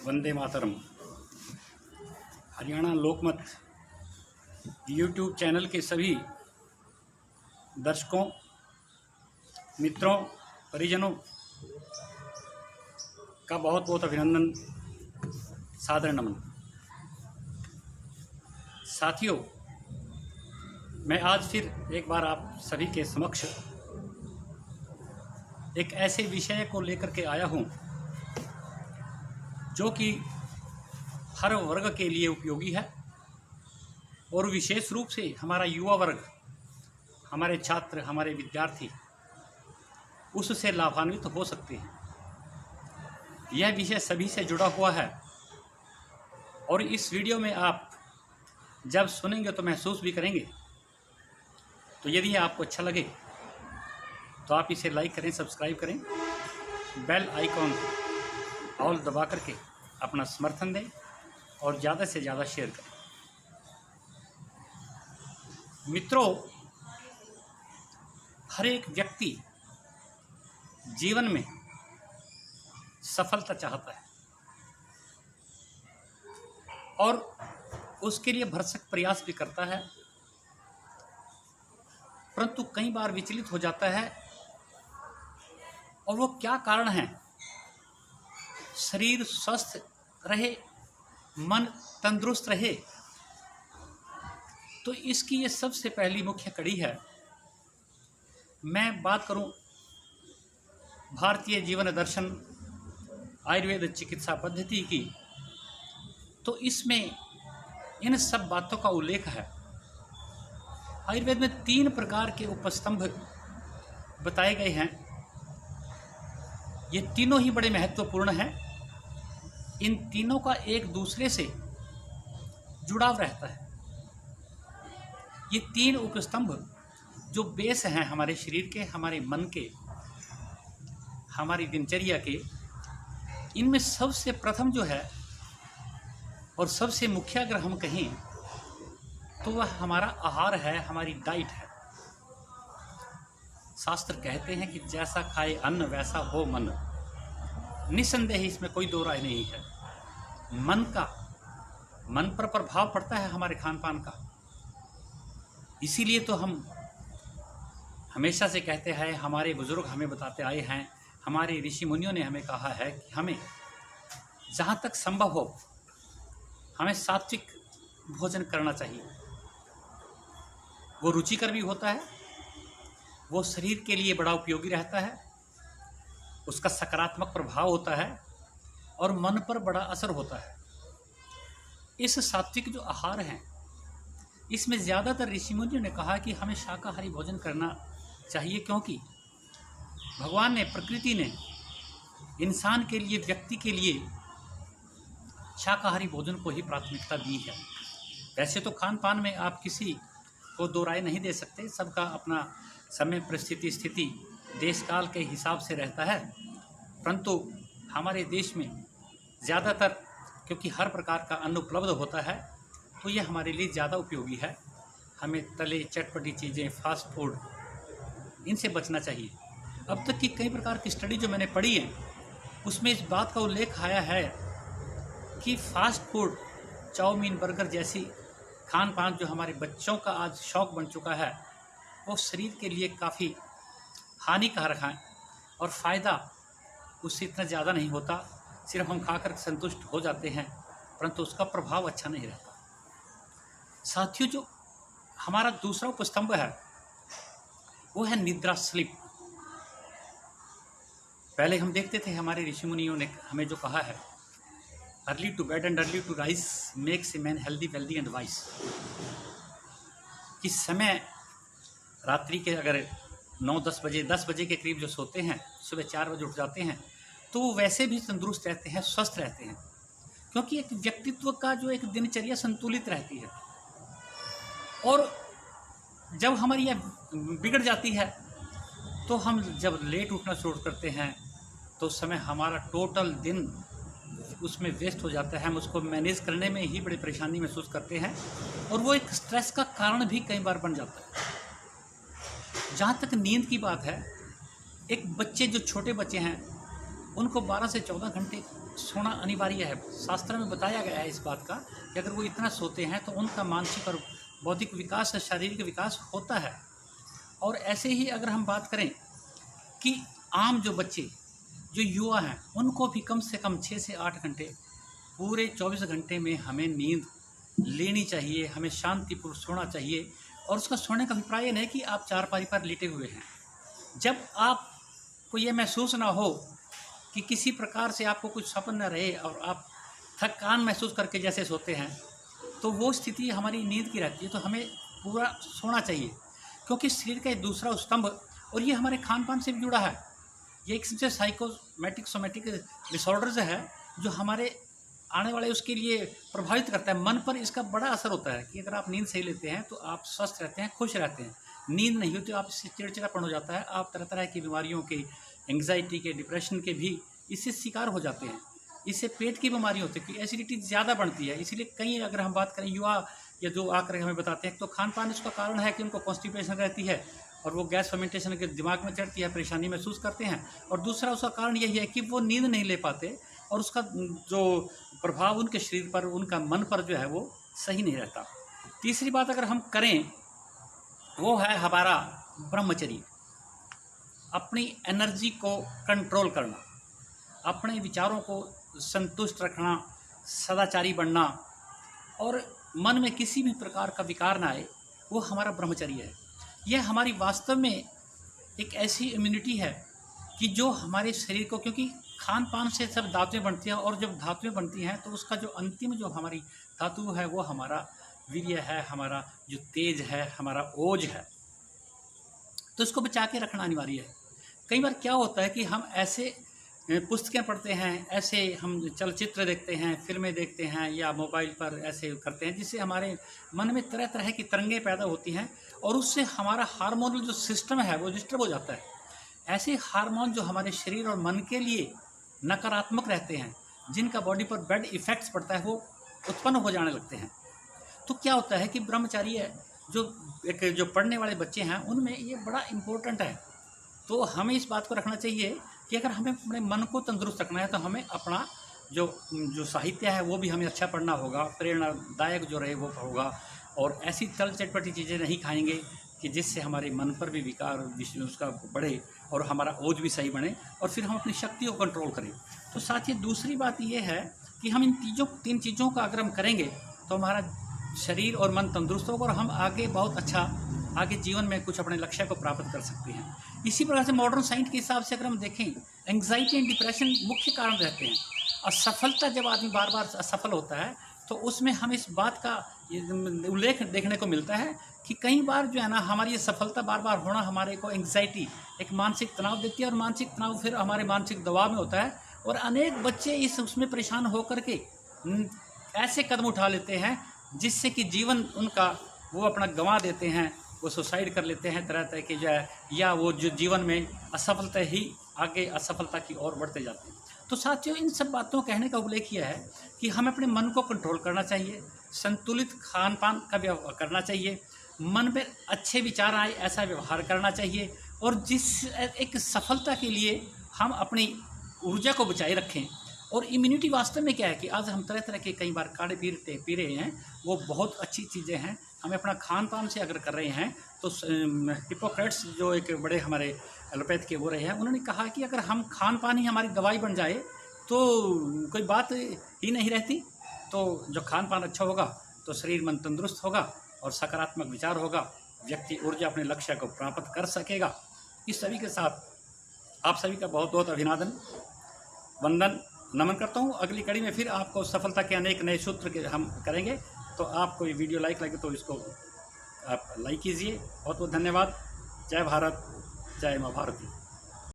वंदे मातरम। हरियाणा लोकमत YouTube channel के सभी दर्शकों, मित्रों, परिजनों का बहुत बहुत अभिनंदन, सादर नमन। साथियों, मैं आज फिर एक बार आप सभी के समक्ष एक ऐसे विषय को लेकर के आया हूं जो कि हर वर्ग के लिए उपयोगी है और विशेष रूप से हमारा युवा वर्ग, हमारे छात्र, हमारे विद्यार्थी उससे लाभान्वित हो सकते हैं। यह विषय सभी से जुड़ा हुआ है और इस वीडियो में आप जब सुनेंगे तो महसूस भी करेंगे। तो यदि आपको अच्छा लगे तो आप इसे लाइक करें, सब्सक्राइब करें, बेल आइकॉन ऑल दबा करके अपना समर्थन दें और ज़्यादा से ज़्यादा शेयर करें। मित्रों, हर एक व्यक्ति जीवन में सफलता चाहता है और उसके लिए भरसक प्रयास भी करता है, परंतु कई बार विचलित हो जाता है। और वो क्या कारण है? शरीर स्वस्थ रहे, मन तंदुरुस्त रहे, तो इसकी ये सबसे पहली मुख्य कड़ी है। मैं बात करूं भारतीय जीवन दर्शन आयुर्वेद चिकित्सा पद्धति की, तो इसमें इन सब बातों का उल्लेख है। आयुर्वेद में 3 प्रकार के उपस्तंभ बताए गए हैं। ये तीनों ही बड़े महत्वपूर्ण हैं। इन तीनों का एक दूसरे से जुड़ाव रहता है। ये 3 उपस्तंभ जो बेस हैं हमारे शरीर के, हमारे मन के, हमारी दिनचर्या के, इनमें सबसे प्रथम जो है और सबसे मुख्य अगर हम कहें तो वह हमारा आहार है, हमारी डाइट है। शास्त्र कहते हैं कि जैसा खाए अन्न वैसा हो मन। निसंदेह इसमें कोई दो राय नहीं है। मन पर प्रभाव पड़ता है हमारे खान पान का। इसीलिए तो हम हमेशा से कहते हैं, हमारे बुजुर्ग हमें बताते आए हैं, हमारे ऋषि मुनियों ने हमें कहा है कि हमें जहाँ तक संभव हो हमें सात्विक भोजन करना चाहिए। वो रुचिकर भी होता है, वो शरीर के लिए बड़ा उपयोगी रहता है, उसका सकारात्मक प्रभाव होता है और मन पर बड़ा असर होता है। इस सात्विक जो आहार हैं, इसमें ज़्यादातर ऋषि मुनियों ने कहा कि हमें शाकाहारी भोजन करना चाहिए, क्योंकि भगवान ने, प्रकृति ने इंसान के लिए, व्यक्ति के लिए शाकाहारी भोजन को ही प्राथमिकता दी है। वैसे तो खान पान में आप किसी को दो राय नहीं दे सकते, सबका अपना समय, परिस्थिति, स्थिति, देश काल के हिसाब से रहता है। परंतु हमारे देश में ज़्यादातर क्योंकि हर प्रकार का अन्न उपलब्ध होता है, तो यह हमारे लिए ज़्यादा उपयोगी है। हमें तले चटपटी चीज़ें, फास्ट फूड, इनसे बचना चाहिए। अब तक की कई प्रकार की स्टडी जो मैंने पढ़ी है, उसमें इस बात का उल्लेख आया है कि फास्ट फूड, चाउमीन, बर्गर जैसी खान पान जो हमारे बच्चों का आज शौक बन चुका है, वो शरीर के लिए काफ़ी हानिकारक है और फ़ायदा उससे इतना ज़्यादा नहीं होता। सिर्फ हम खाकर संतुष्ट हो जाते हैं, परंतु उसका प्रभाव अच्छा नहीं रहता। साथियों, जो हमारा दूसरा उपस्तंभ है वो है निद्रा, स्लीप। पहले हम देखते थे, हमारे ऋषि मुनियों ने हमें जो कहा है, early to bed and early to rise makes a man healthy, wealthy and wise. कि समय रात्रि के अगर 9-10 बजे, 10 बजे के करीब जो सोते हैं, सुबह 4 बजे उठ जाते हैं, तो वो वैसे भी तंदुरुस्त रहते हैं, स्वस्थ रहते हैं, क्योंकि एक व्यक्तित्व का जो एक दिनचर्या संतुलित रहती है। और जब हमारी यह बिगड़ जाती है तो हम जब लेट उठना शुरू करते हैं तो उस समय हमारा टोटल दिन उसमें वेस्ट हो जाता है। हम उसको मैनेज करने में ही बड़ी परेशानी महसूस करते हैं और वो एक स्ट्रेस का कारण भी कई बार बन जाता है। जहाँ तक नींद की बात है, एक बच्चे, जो छोटे बच्चे हैं, उनको 12 से 14 घंटे सोना अनिवार्य है। शास्त्र में बताया गया है इस बात का कि अगर वो इतना सोते हैं तो उनका मानसिक और बौद्धिक विकास, शारीरिक विकास होता है। और ऐसे ही अगर हम बात करें कि आम जो बच्चे, जो युवा हैं, उनको भी कम से कम 6 से 8 घंटे पूरे 24 घंटे में हमें नींद लेनी चाहिए, हमें शांतिपूर्वक सोना चाहिए। और उसका सोने का अभिप्राय नहीं है कि आप चारपाई पर लेटे हुए हैं। जब आपको ये महसूस ना हो कि किसी प्रकार से आपको कुछ सपन न रहे और आप थकान महसूस करके जैसे सोते हैं, तो वो स्थिति हमारी नींद की रहती है। तो हमें पूरा सोना चाहिए, क्योंकि शरीर का एक दूसरा स्तंभ, और ये हमारे खान पान से भी जुड़ा है। ये एक किस्म से साइकोसोमेटिक सोमेटिक डिसऑर्डर्स है जो हमारे आने वाले उसके लिए प्रभावित करता है। मन पर इसका बड़ा असर होता है कि अगर आप नींद सही लेते हैं तो आप स्वस्थ रहते हैं, खुश रहते हैं। नींद नहीं होती तो आप इससे चिड़चिड़ापन हो जाता है, आप तरह तरह की बीमारियों के, एंग्जाइटी के, डिप्रेशन के भी इससे शिकार हो जाते हैं। इससे पेट की बीमारी होती है, एसिडिटी ज़्यादा बढ़ती है। इसीलिए कई, अगर हम बात करें युवा या जो आकर हमें बताते हैं, तो खान पान इसका कारण है कि उनको कॉन्स्टिपेशन रहती है और वो गैस फर्मेंटेशन के दिमाग में चढ़ती है, परेशानी महसूस करते हैं। और दूसरा उसका कारण यही है कि वो नींद नहीं ले पाते और उसका जो प्रभाव उनके शरीर पर, उनका मन पर जो है वो सही नहीं रहता। तीसरी बात अगर हम करें वो है हमारा ब्रह्मचर्य। अपनी एनर्जी को कंट्रोल करना, अपने विचारों को संतुष्ट रखना, सदाचारी बनना और मन में किसी भी प्रकार का विकार ना आए, वो हमारा ब्रह्मचर्य है। यह हमारी वास्तव में एक ऐसी इम्यूनिटी है कि जो हमारे शरीर को, क्योंकि खान पान से सब धातुएं बनती हैं और जब धातुएं बनती हैं तो उसका जो अंतिम जो हमारी धातु है वो हमारा वीर्य है, हमारा जो तेज है, हमारा ओज है। तो इसको बचा के रखना अनिवार्य है। कई बार क्या होता है कि हम ऐसे पुस्तकें पढ़ते हैं, ऐसे हम चलचित्र देखते हैं, फिल्में देखते हैं या मोबाइल पर ऐसे करते हैं जिससे हमारे मन में तरह तरह की तरंगें पैदा होती हैं और उससे हमारा हार्मोनल जो सिस्टम है वो डिस्टर्ब हो जाता है। ऐसे हार्मोन जो हमारे शरीर और मन के लिए नकारात्मक रहते हैं, जिनका बॉडी पर बैड इफ़ेक्ट्स पड़ता है, वो उत्पन्न हो जाने लगते हैं। तो क्या होता है कि ब्रह्मचारी जो पढ़ने वाले बच्चे हैं उनमें ये बड़ा इम्पोर्टेंट है। तो हमें इस बात को रखना चाहिए कि अगर हमें अपने मन को तंदुरुस्त रखना है तो हमें अपना जो साहित्य है वो भी हमें अच्छा पढ़ना होगा, प्रेरणादायक जो रहे वो होगा, और ऐसी तल चटपटी चीज़ें नहीं खाएंगे कि जिससे हमारे मन पर भी विकार उसका बढ़े और हमारा ओज भी सही बने और फिर हम अपनी शक्ति को कंट्रोल करें। तो साथ ही दूसरी बात ये है कि हम इन तीन चीज़ों का अगर हम करेंगे तो हमारा शरीर और मन तंदुरुस्त होगा और हम आगे बहुत अच्छा आगे जीवन में कुछ अपने लक्ष्य को प्राप्त कर सकते हैं। इसी प्रकार से मॉडर्न साइंस के हिसाब से अगर हम देखें, एंग्जाइटी एंड डिप्रेशन मुख्य कारण रहते हैं। असफलता, जब आदमी बार बार असफल होता है तो उसमें हम इस बात का उल्लेख देखने को मिलता है कि कई बार जो है ना, हमारी ये सफलता बार बार होना हमारे को एंग्जाइटी, एक मानसिक तनाव देती है और मानसिक तनाव फिर हमारे मानसिक दबाव में होता है और अनेक बच्चे उसमें परेशान होकर के ऐसे कदम उठा लेते हैं जिससे कि जीवन उनका वो अपना गंवा देते हैं, वो सुसाइड कर लेते हैं तरह तरह के जो है, या वो जो जीवन में असफलता ही आगे असफलता की ओर बढ़ते जाते हैं। तो साथियों, इन सब बातों कहने का उल्लेख किया है कि हमें अपने मन को कंट्रोल करना चाहिए, संतुलित खान पान का व्यवहार करना चाहिए, मन में अच्छे विचार आए ऐसा व्यवहार करना चाहिए और जिस एक सफलता के लिए हम अपनी ऊर्जा को बचाए रखें। और इम्यूनिटी वास्तव में क्या है कि आज हम तरह तरह के कई बार काढ़े पी रहे हैं, वो बहुत अच्छी चीज़ें हैं। हमें अपना खान पान से अगर कर रहे हैं तो हिपोक्रेट्स जो एक बड़े हमारे एलोपैथ के वो रहे हैं, उन्होंने कहा कि अगर हम खान पान ही हमारी दवाई बन जाए तो कोई बात ही नहीं रहती। तो जो खान पान अच्छा होगा तो शरीर मन तंदुरुस्त होगा और सकारात्मक विचार होगा, व्यक्ति ऊर्जा अपने लक्ष्य को प्राप्त कर सकेगा। इस सभी के साथ आप सभी का बहुत बहुत अभिनंदन, वंदन, नमन करता हूँ। अगली कड़ी में फिर आपको सफलता के अनेक नए सूत्र के हम करेंगे। तो आपको ये वीडियो लाइक लगे तो इसको आप लाइक कीजिए। बहुत बहुत धन्यवाद। जय भारत, जय माँ भारती।